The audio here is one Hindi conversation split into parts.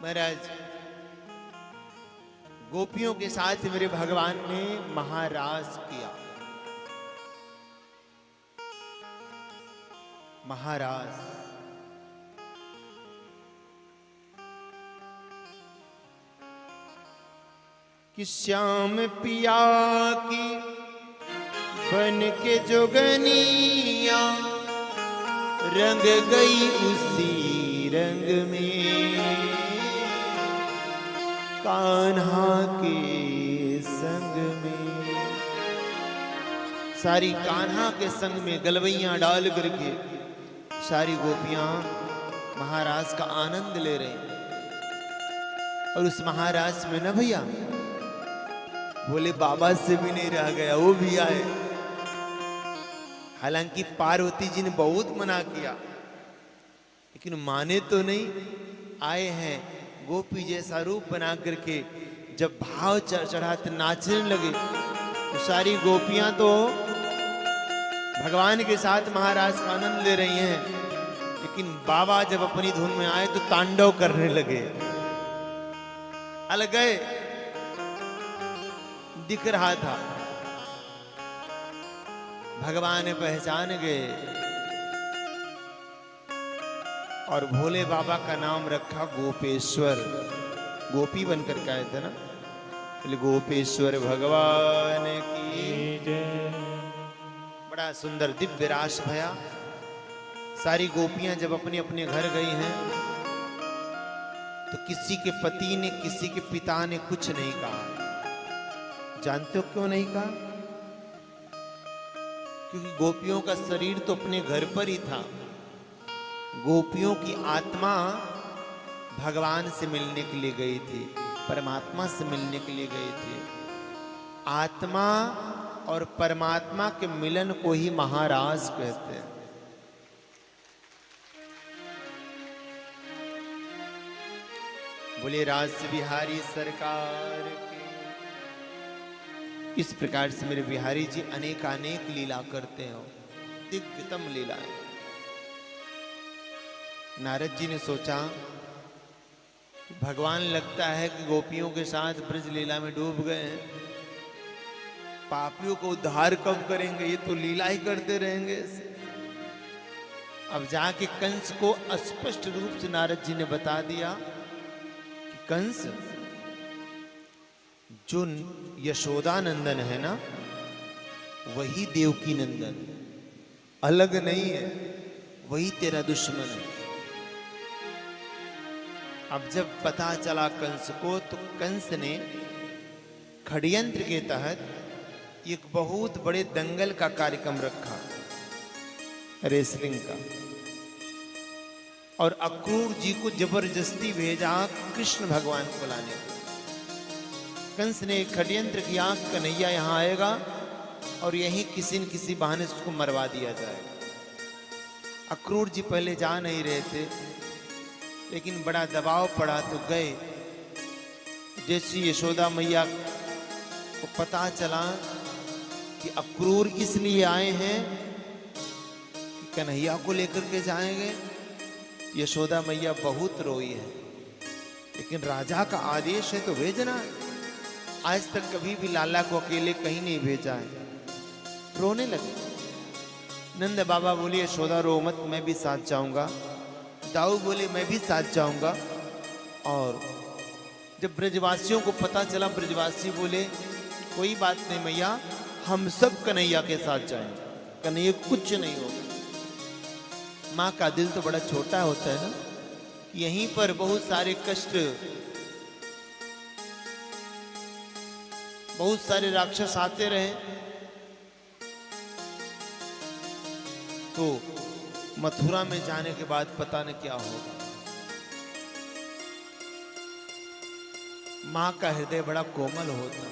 महाराज गोपियों के साथ मेरे भगवान ने महारास किया। महारास कि श्याम पिया की बन के जोगनिया रंग गई उसी रंग में, कान्हा के संग में। सारी कान्हा के संग में गलवैयां डाल करके सारी गोपियां महाराज का आनंद ले रही। और उस महाराज में ना भैया बोले बाबा से भी नहीं रह गया, वो भी आए। हालांकि पार्वती जी ने बहुत मना किया लेकिन माने तो नहीं, आए हैं। गोपी जैसा रूप बना करके जब भाव चढ़ाते नाचने लगे तो सारी गोपियां तो भगवान के साथ महाराज का आनंद ले रही हैं, लेकिन बाबा जब अपनी धुन में आए तो तांडव करने लगे। अलग गए दिख रहा था, भगवान पहचान गए और भोले बाबा का नाम रखा गोपेश्वर। गोपी बनकर के आए थे ना, इसलिए गोपेश्वर भगवान की जय। बड़ा सुंदर दिव्य रास भया। सारी गोपियां जब अपने अपने घर गई हैं तो किसी के पति ने किसी के पिता ने कुछ नहीं कहा। जानते हो क्यों नहीं कहा? क्योंकि गोपियों का शरीर तो अपने घर पर ही था। गोपियों की आत्मा भगवान से मिलने के लिए गई थी, परमात्मा से मिलने के लिए गई थी। आत्मा और परमात्मा के मिलन को ही महाराज कहते हैं। बोलिए राज बिहारी सरकार की। इस प्रकार से मेरे बिहारी जी अनेकानेक लीला करते हो, दिव्यतम लीलाएं। नारद जी ने सोचा भगवान लगता है कि गोपियों के साथ ब्रज लीला में डूब गए हैं, पापियों को उद्धार कब करेंगे, ये तो लीला ही करते रहेंगे। अब जाके कंस को स्पष्ट रूप से नारद जी ने बता दिया कि कंस जो यशोदा नंदन है ना, वही देवकी नंदन है, अलग नहीं है, वही तेरा दुश्मन है। अब जब पता चला कंस को तो कंस ने षड्यंत्र के तहत एक बहुत बड़े दंगल का कार्यक्रम रखा, रेसलिंग का, और अक्रूर जी को जबरदस्ती भेजा कृष्ण भगवान को लाने। कंस ने एक षड्यंत्र किया, कन्हैया यहां आएगा और यहीं किसी न किसी बहाने उसको मरवा दिया जाएगा। अक्रूर जी पहले जा नहीं रहे थे, लेकिन बड़ा दबाव पड़ा तो गए। जैसी यशोदा मैया को पता चला कि अक्रूर इसलिए आए हैं कि कन्हैया को लेकर के जाएंगे, यशोदा मैया बहुत रोई है। लेकिन राजा का आदेश है तो भेजना है। आज तक कभी भी लाला को अकेले कहीं नहीं भेजा है। रोने लगे। नंद बाबा बोले यशोदा रो मत, मैं भी साथ जाऊंगा। दाऊ बोले मैं भी साथ जाऊंगा। और जब ब्रजवासियों को पता चला, ब्रजवासी बोले कोई बात नहीं मैया, हम सब कन्हैया के साथ जाएंगे, कन्हैया कुछ नहीं होगा। माँ का दिल तो बड़ा छोटा होता है ना, यहीं पर बहुत सारे कष्ट, बहुत सारे राक्षस आते रहे तो मथुरा में जाने के बाद पता न क्या होगा। मां का हृदय बड़ा कोमल होता,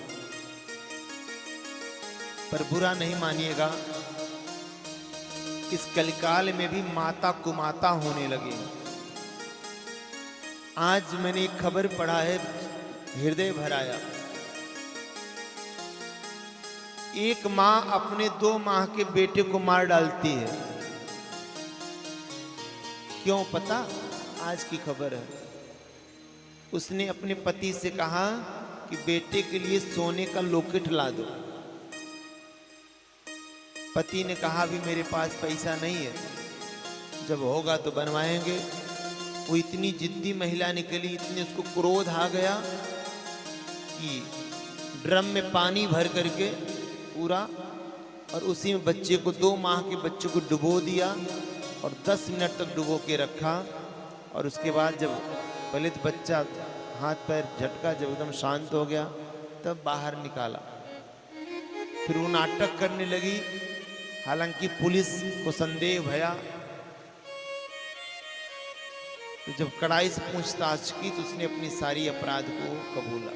पर बुरा नहीं मानिएगा, इस कलिकाल में भी माता कुमाता होने लगे। आज मैंने एक खबर पढ़ा है, हृदय भराया। एक मां अपने 2 माह के बेटे को मार डालती है। क्यों पता? आज की खबर है। उसने अपने पति से कहा कि बेटे के लिए सोने का लॉकेट ला दो। पति ने कहा भी मेरे पास पैसा नहीं है, जब होगा तो बनवाएंगे। वो इतनी जिद्दी महिला निकली, इतने उसको क्रोध आ गया कि ड्रम में पानी भर करके पूरा, और उसी में बच्चे को, 2 माह के बच्चे को डुबो दिया और 10 मिनट तक डुबो के रखा। और उसके बाद जब पहले तो बच्चा हाथ पैर झटका, जब एकदम शांत हो गया तब बाहर निकाला। फिर वो नाटक करने लगी। हालांकि पुलिस को संदेह भया, तो जब कड़ाई से पूछताछ की तो उसने अपनी सारी अपराध को कबूला।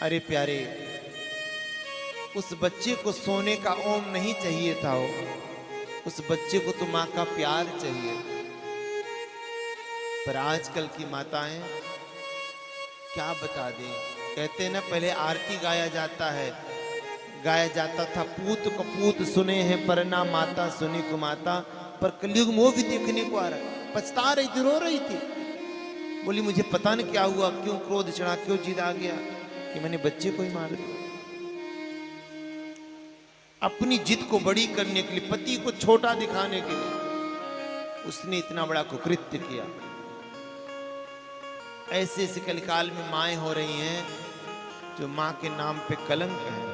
अरे प्यारे, उस बच्चे को सोने का ओम नहीं चाहिए था, उस बच्चे को तो मां का प्यार चाहिए। पर आजकल की माताएं क्या बता दें। कहते हैं ना, पहले आरती गाया जाता था, पूत कपूत सुने हैं पर ना माता सुनी को माता। पर कलयुग में वो भी देखने को आ रहा है। पछता रही थी, रो रही थी, बोली मुझे पता नहीं क्या हुआ, क्यों क्रोध चढ़ा, क्यों जिद आ गया कि मैंने बच्चे को ही मार दिया। अपनी जिद को बड़ी करने के लिए, पति को छोटा दिखाने के लिए उसने इतना बड़ा कुकृत्य किया। ऐसे ऐसे कलिकाल में माएं हो रही हैं जो मां के नाम पे कलंक है।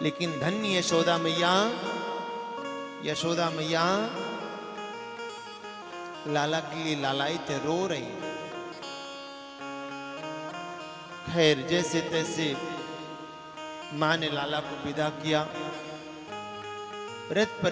लेकिन धन्य यशोदा मैया, यशोदा मैया लाला के लिए लालायित रो रही। खैर, जैसे तैसे मां ने लाला को विदा किया। रथ पर